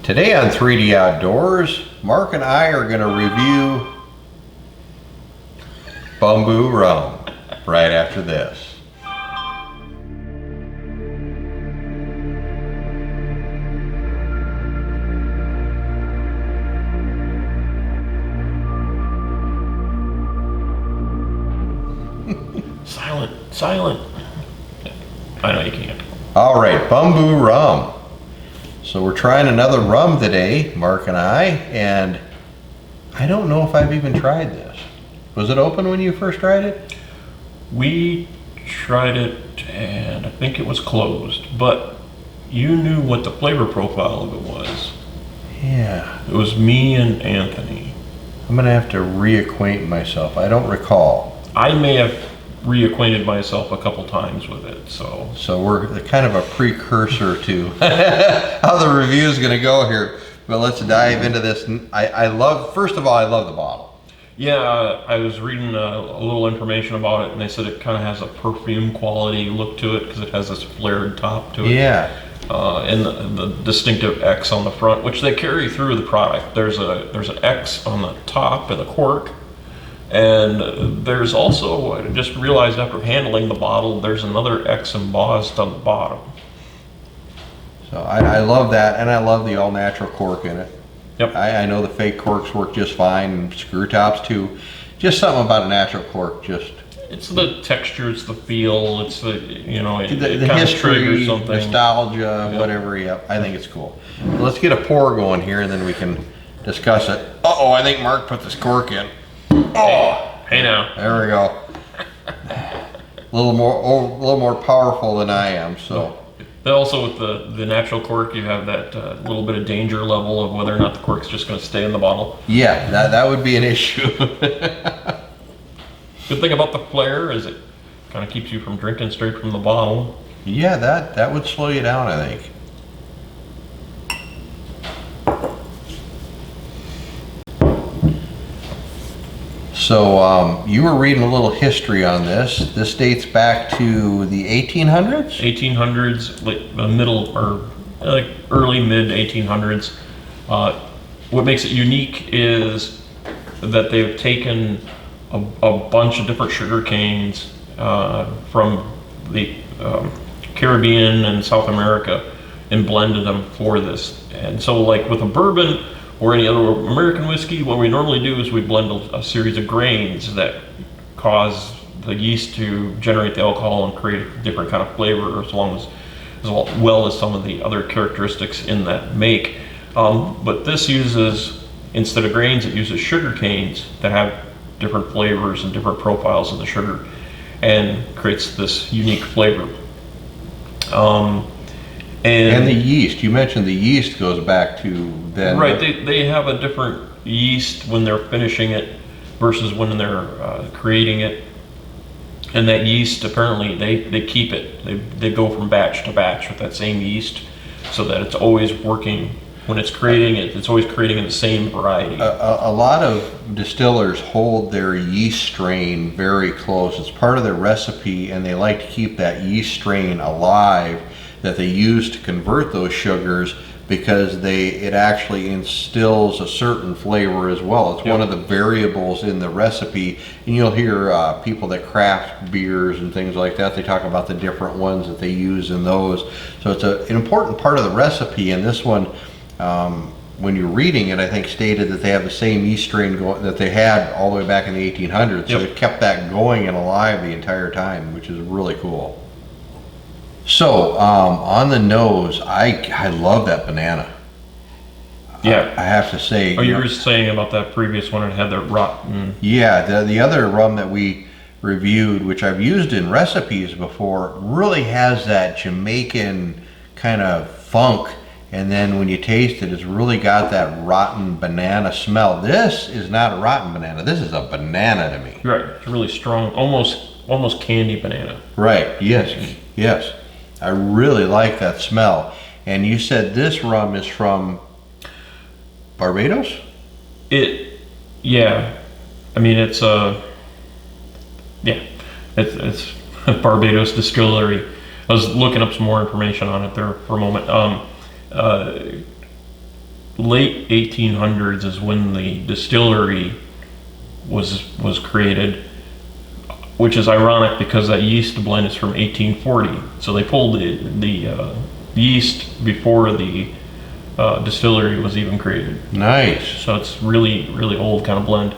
Today on 3D Outdoors, Mark and I are going to review Bumbu Rum right after this. Silent. I know you can't. All right, Bumbu Rum. So we're trying another rum today, Mark and I, and I don't know if I've even tried this. Was it open when you first tried it? We tried it and I think it was closed, but you knew what the flavor profile of it was. Yeah. It was me and Anthony. I'm gonna have to reacquaint myself. I don't recall. I may have reacquainted myself a couple times with it, so we're kind of a precursor to how the review is going to go here. But let's dive into this. First of all, I love the bottle. Yeah, I was reading a little information about it, and they said it kind of has a perfume quality look to it because it has this flared top to it. Yeah. And the distinctive X on the front, which they carry through the product. There's an X on the top of the cork. And there's also, I just realized after handling the bottle, there's another X embossed on the bottom. So I love that, and I love the all-natural cork in it. Yep. I know the fake corks work just fine, and screw tops too. Just something about a natural cork, just... It's the texture, it's the feel, it's the, the history, nostalgia, yep. Whatever, yep. I think it's cool. So let's get a pour going here, and then we can discuss it. Uh-oh, I think Mark put this cork in. Oh, hey now. There we go. A little more powerful than I am. So. Also, with the natural cork, you have that little bit of danger level of whether or not the cork's just going to stay in the bottle. Yeah, that would be an issue. Good thing about the flare is it kind of keeps you from drinking straight from the bottle. Yeah, that would slow you down, I think. So you were reading a little history on this. This dates back to the 1800s? 1800s, middle or like early mid 1800s. What makes it unique is that they've taken a bunch of different sugar canes from the Caribbean and South America and blended them for this. And so like with a bourbon or any other American whiskey, what we normally do is we blend a series of grains that cause the yeast to generate the alcohol and create a different kind of flavor, as well as some of the other characteristics in that make. But this uses, instead of grains, it uses sugar canes that have different flavors and different profiles of the sugar, and creates this unique flavor. And the yeast, you mentioned the yeast goes back to then. Right, they have a different yeast when they're finishing it versus when they're creating it. And that yeast, apparently, they keep it. They go from batch to batch with that same yeast so that it's always working. When it's creating it, it's always creating in the same variety. A lot of distillers hold their yeast strain very close. It's part of their recipe, and they like to keep that yeast strain alive that they use to convert those sugars, because it actually instills a certain flavor as well. It's one of the variables in the recipe, and you'll hear people that craft beers and things like that, they talk about the different ones that they use in those. So it's an important part of the recipe, and this one, when you're reading it, I think stated that they have the same yeast strain that they had all the way back in the 1800s. So they've kept that going and alive the entire time, which is really cool. So, on the nose, I love that banana. Yeah. I have to say. Oh, you were saying about that previous one, it had that rotten. Yeah, the other rum that we reviewed, which I've used in recipes before, really has that Jamaican kind of funk. And then when you taste it, it's really got that rotten banana smell. This is not a rotten banana. This is a banana to me. Right. It's really strong, almost candy banana. Right. Yes. I really like that smell. And you said this rum is from Barbados? Yeah. I mean, it's Barbados Distillery. I was looking up some more information on it there for a moment. late 1800s is when the distillery was created, which is ironic because that yeast blend is from 1840. So they pulled the yeast before the distillery was even created. Nice. So it's really, really old kind of blend.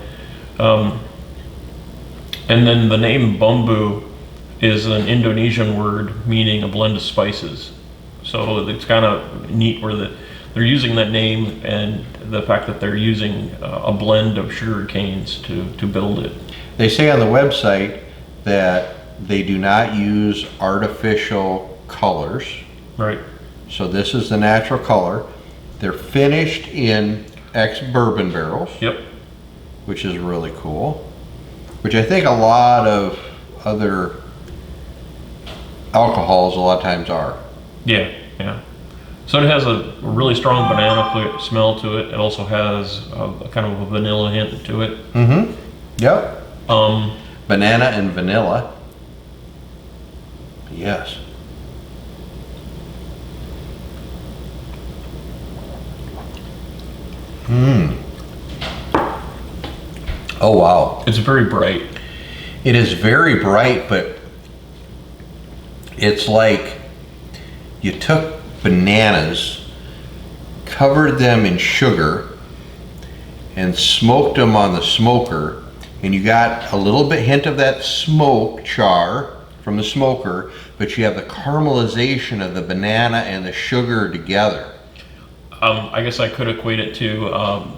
And then the name Bumbu is an Indonesian word meaning a blend of spices. So it's kind of neat where they're using that name and the fact that they're using a blend of sugar canes to build it. They say on the website that they do not use artificial colors. Right. So this is the natural color. They're finished in ex-bourbon barrels. Yep. Which is really cool. Which I think a lot of other alcohols a lot of times are. Yeah, yeah. So it has a really strong banana smell to it. It also has a kind of a vanilla hint to it. Mm-hmm. Yep. Banana and vanilla. Yes. Mmm. Oh wow. It's very bright. It is very bright, but it's like you took bananas, covered them in sugar, and smoked them on the smoker, and you got a little bit hint of that smoke char from the smoker, but you have the caramelization of the banana and the sugar together. I guess I could equate it to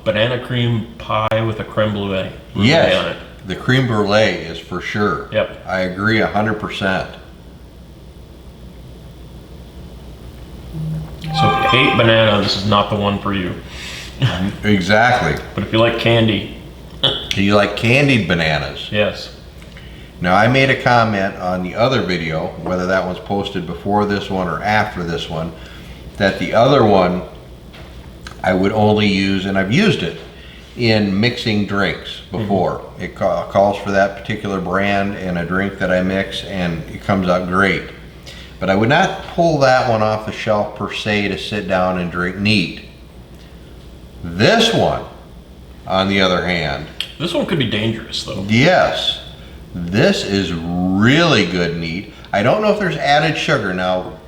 banana cream pie with a creme brulee. Yes, on it. the creme brulee is for sure. Yep. I agree 100%. So if you hate banana, this is not the one for you. Exactly. But if you like candy, Do you like candied bananas? yes. Now I made a comment on the other video, whether that one's posted before this one or after this one, that the other one I would only use, and I've used it, in mixing drinks before. Mm-hmm. It calls for that particular brand in a drink that I mix, and it comes out great. But I would not pull that one off the shelf per se to sit down and drink neat. This one, on the other hand, This one could be dangerous though. yes, this is really good neat. I don't know if there's added sugar now.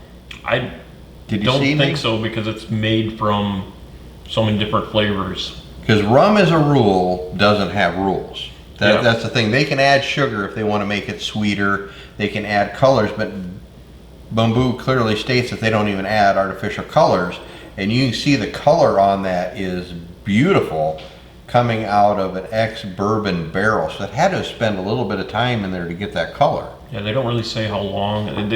I Did you don't see think me? so because it's made from so many different flavors. Because rum as a rule doesn't have rules. Yeah. That's the thing. They can add sugar if they want to make it sweeter. They can add colors, but Bumbu clearly states that they don't even add artificial colors. And you can see the color on that is beautiful coming out of an ex-bourbon barrel. So it had to spend a little bit of time in there to get that color. Yeah, they don't really say how long.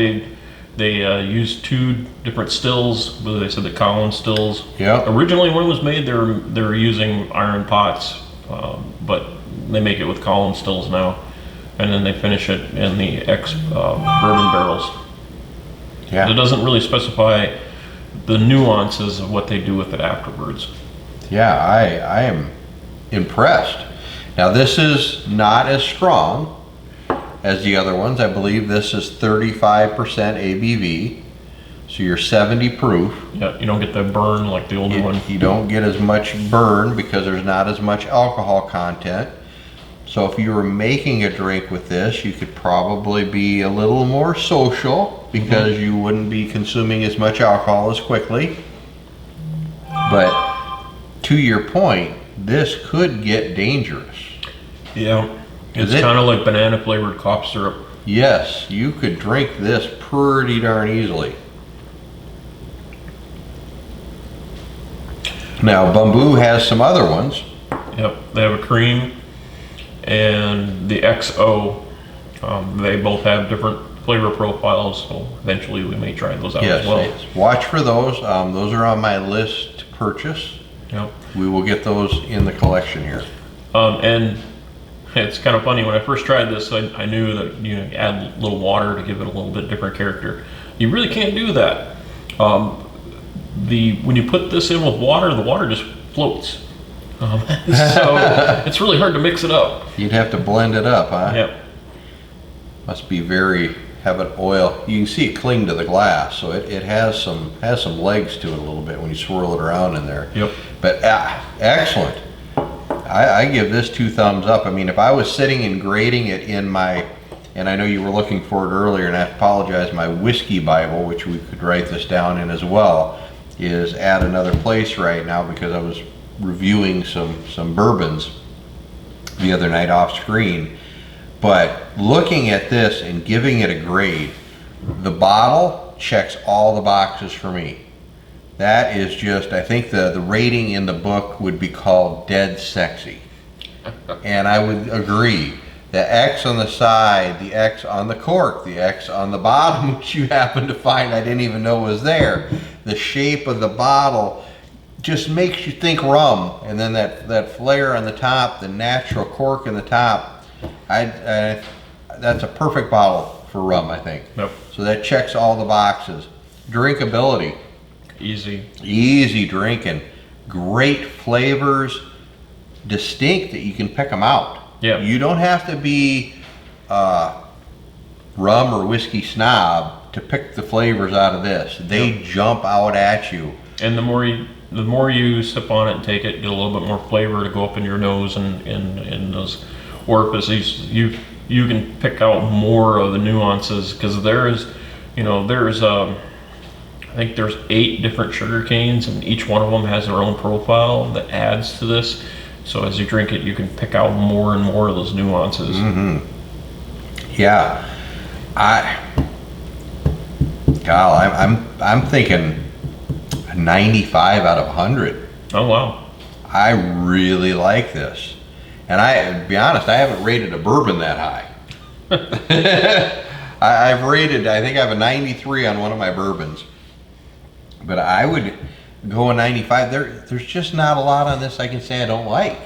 They used two different stills. Whether they said the column stills. Yeah. Originally, when it was made, they were using iron pots, but they make it with column stills now, and then they finish it in the ex-bourbon barrels. Yeah. It doesn't really specify the nuances of what they do with it afterwards. Yeah, I am impressed. Now this is not as strong as the other ones. I believe this is 35% ABV, so you're 70 proof. Yeah, you don't get the burn like the older one. You don't get as much burn because there's not as much alcohol content. So if you were making a drink with this, you could probably be a little more social because you wouldn't be consuming as much alcohol as quickly. But to your point, this could get dangerous. Yeah, it's Is it? kind of like banana flavored cough syrup. Yes, you could drink this pretty darn easily. Now, Bumbu has some other ones. Yep, they have a cream and the XO. They both have different flavor profiles, so eventually we may try those out Yes, as well. yes. Watch for those. Those are on my list to purchase. Yep. We will get those in the collection here. And it's kind of funny, when I first tried this, I knew that you add a little water to give it a little bit different character. You really can't do that. When you put this in with water, the water just floats. So it's really hard to mix it up. You'd have to blend it up, huh? Yep. Must be very have an oil. You can see it cling to the glass, so it has some legs to it a little bit when you swirl it around in there. Yep. But excellent. I give this 2 thumbs up. I mean, if I was sitting and grading it in my, and I know you were looking for it earlier, and I apologize, my whiskey Bible, which we could write this down in as well, is at another place right now because I was reviewing some bourbons the other night off screen. But looking at this and giving it a grade, the bottle checks all the boxes for me. That is just, I think the rating in the book would be called dead sexy. And I would agree. The X on the side, the X on the cork, the X on the bottom, which you happen to find I didn't even know was there. The shape of the bottle just makes you think rum. And then that flare on the top, the natural cork in the top, that's a perfect bottle for rum, I think. Yep. So that checks all the boxes. Drinkability. Easy drinking. Great flavors. Distinct that you can pick them out. Yeah. You don't have to be a rum or whiskey snob to pick the flavors out of this. They jump out at you. And the more you sip on it and take it, get a little bit more flavor to go up in your nose and in those orifices. You can pick out more of the nuances because there's I think there's 8 different sugar canes, and each one of them has their own profile that adds to this. So as you drink it, you can pick out more and more of those nuances. Mm-hmm. Yeah, I'm thinking 95 out of 100. Oh wow! I really like this, and to be honest, I haven't rated a bourbon that high. I think I have a 93 on one of my bourbons, but I would go a 95. There's just not a lot on this I can say I don't like.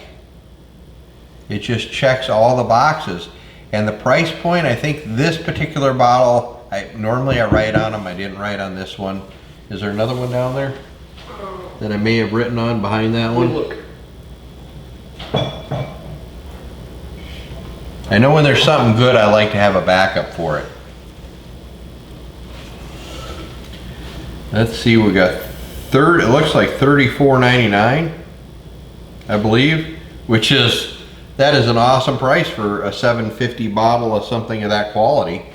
It just checks all the boxes. And the price point, I think this particular bottle, normally I write on them, I didn't write on this one. Is there another one down there that I may have written on behind that one? Look. I know when there's something good, I like to have a backup for it. Let's see, we got it looks like $34.99, I believe, that is an awesome price for a $7.50 bottle of something of that quality.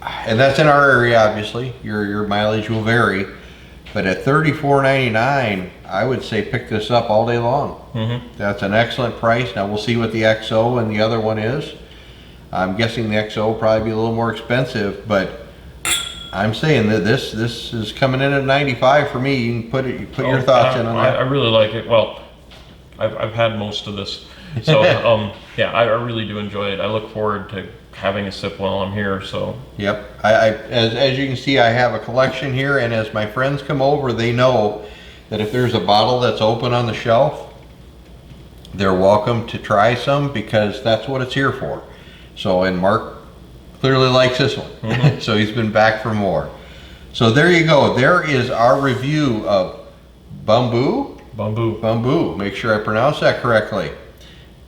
And that's in our area, obviously. Your mileage will vary, but at $34.99, I would say pick this up all day long. Mm-hmm. That's an excellent price. Now we'll see what the XO and the other one is. I'm guessing the XO will probably be a little more expensive, but I'm saying that this is coming in at 95 for me. You can put your thoughts in on that. I really like it. Well, I've had most of this, so yeah, I really do enjoy it. I look forward to having a sip while I'm here. So yep, as you can see, I have a collection here, and as my friends come over, they know that if there's a bottle that's open on the shelf, they're welcome to try some because that's what it's here for. So, and Mark clearly likes this one. Mm-hmm. So he's been back for more. So there you go. There is our review of Bumbu. Make sure I pronounce that correctly.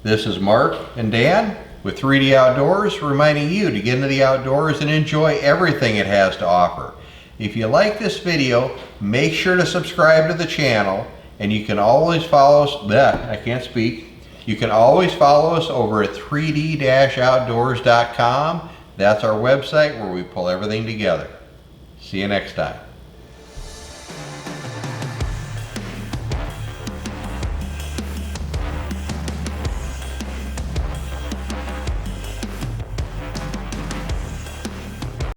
This is Mark and Dan with 3D Outdoors, reminding you to get into the outdoors and enjoy everything it has to offer. If you like this video, make sure to subscribe to the channel, and you can always follow us. I can't speak. You can always follow us over at 3d-outdoors.com. That's our website where we pull everything together. See you next time.